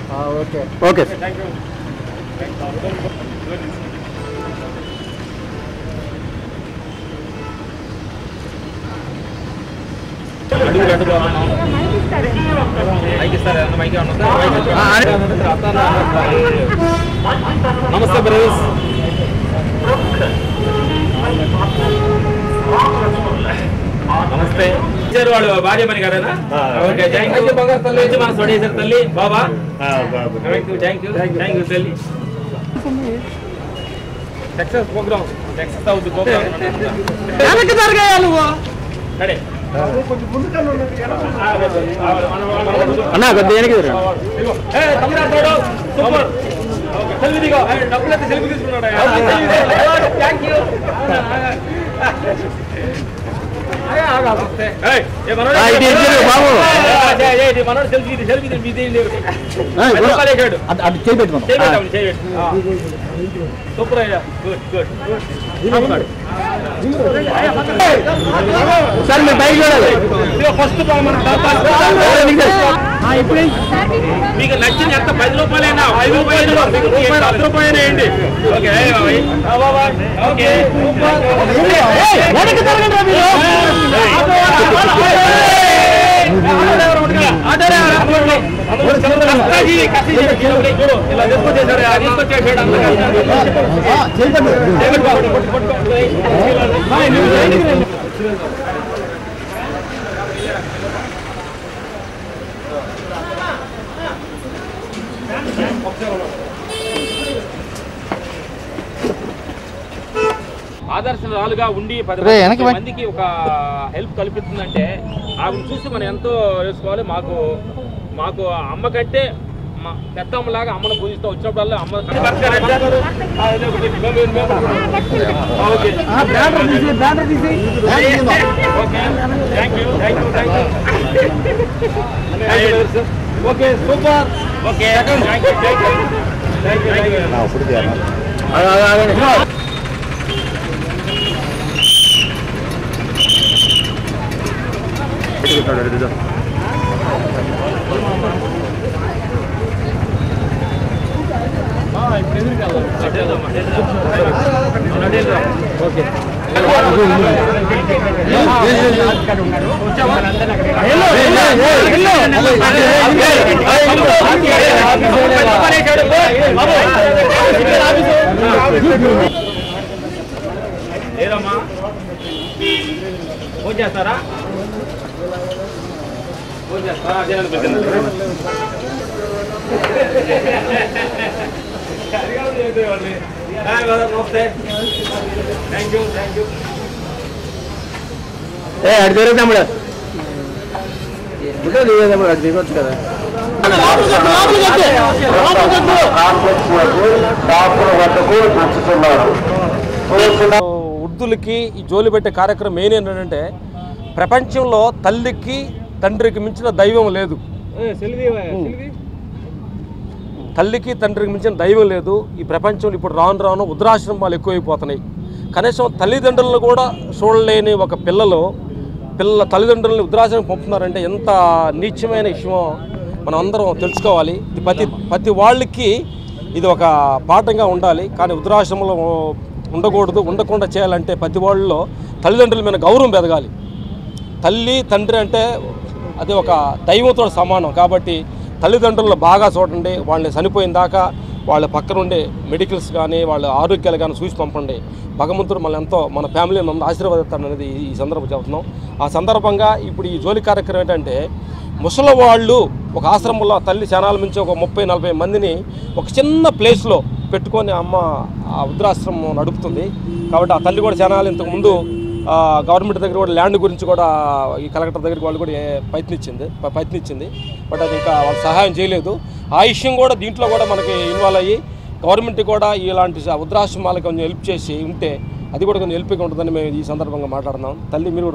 Okay okay నమస్తే brothers. నమస్తే. వాడు భార్య పని కదేనా? Okay, thank you. బంగారు తల్లి వచ్చి మన స్టడీసర్ తల్లి బాబా. థ్యాంక్ యూ తల్లి. టెక్సస్ ప్రోగ్రామ్, టెక్సస్ అవుతుంది ప్రోగ్రామ్. అన్నా కొద్దిగా డబ్బులు సెల్ఫీ తీసుకున్నాడు. సూపర్ అయ్యా, గుడ్ గుడ్. సార్ మీరు బైక్ చూడాలి. ఫస్ట్ మీకు నచ్చింది ఎంత? 10 రూపాయలైనా 5 రూపాయలు 10 రూపాయలు వేయండి. Okay okay. ఆదర్శరాలుగా ఉండి 10 మందికి ఒక హెల్ప్ కల్పిస్తుందంటే ఆవిడ చూసి మనం ఎంతో వేసుకోవాలి. మాకు అమ్మ కంటే పెద్దమ్మలాగా అమ్మను పూజిస్తూ వచ్చినప్పుడల్లా అమ్మ ఓకే సూపర్. ఓకే లేదమ్మా ఫోన్ చేస్తారా? ఫోన్ చేస్తారా? అదే అనిపించింది. నమస్తే, థ్యాంక్ యూ. అటు తిరుగుతాముడు అటు దిగొచ్చు కదా. వృద్ధులకి ఈ జోలి పెట్టే కార్యక్రమం మెయిన్ ఏంటంటే ప్రపంచంలో తల్లికి తండ్రికి మించిన దైవం లేదు. తల్లికి తండ్రికి మించిన దైవం లేదు ఈ ప్రపంచంలో. ఇప్పుడు రాను వృద్ధాశ్రమాలు ఎక్కువైపోతున్నాయి. కనీసం తల్లిదండ్రులను కూడా చూడలేని ఒక తల్లిదండ్రులను వృద్ధాశ్రమం పంపుతున్నారంటే ఎంత నీచమైన విషయమో మనం అందరం తెలుసుకోవాలి. ఇది ప్రతి వాళ్ళకి ఇది ఒక పాఠంగా ఉండాలి. కానీ వృద్ధాశ్రమంలో ఉండకూడదు. ఉండకుండా చేయాలంటే ప్రతి వాళ్ళలో తల్లిదండ్రుల మీద గౌరవం పెరగాలి. తల్లి తండ్రి అంటే అది ఒక దైవంతో సమానం. కాబట్టి తల్లిదండ్రులను బాగా చూడండి. వాళ్ళని చనిపోయిన దాకా వాళ్ళ పక్కనుండే మెడికల్స్ కానీ వాళ్ళ ఆరోగ్యాలు కానీ చూసి పంపండి. భగవంతుడు మన ఫ్యామిలీ మమ్మల్ని ఆశీర్వదిస్తాడు అనేది ఈ సందర్భం చెబుతున్నాం. ఆ సందర్భంగా ఇప్పుడు ఈ జోలి కార్యక్రమం ఏంటంటే ముసలి వాళ్ళు ఒక ఆశ్రమంలో తల్లి జనాల నుంచి ఒక 30-40 మందిని ఒక చిన్న ప్లేస్లో పెట్టుకొని అమ్మ ఆ వృద్ధాశ్రమం నడుపుతుంది. కాబట్టి ఆ తల్లి కూడా జనాలు ఇంతకుముందు గవర్నమెంట్ దగ్గర కూడా ల్యాండ్ గురించి కూడా ఈ కలెక్టర్ దగ్గరికి వాళ్ళు కూడా ప్రయత్నించింది. బట్ అది ఇంకా వాళ్ళు సహాయం చేయలేదు. ఆ విషయం కూడా దీంట్లో కూడా మనకి ఇన్వాల్వ్ అయ్యి గవర్నమెంట్ కూడా ఇలాంటి వృద్ధాశ్రమాలకు కొంచెం హెల్ప్ చేసి ఉంటే అది కూడా కొంచెం హెల్ప్గా ఉంటుందని మేము ఈ సందర్భంగా మాట్లాడుతున్నాం. తల్లి మీరు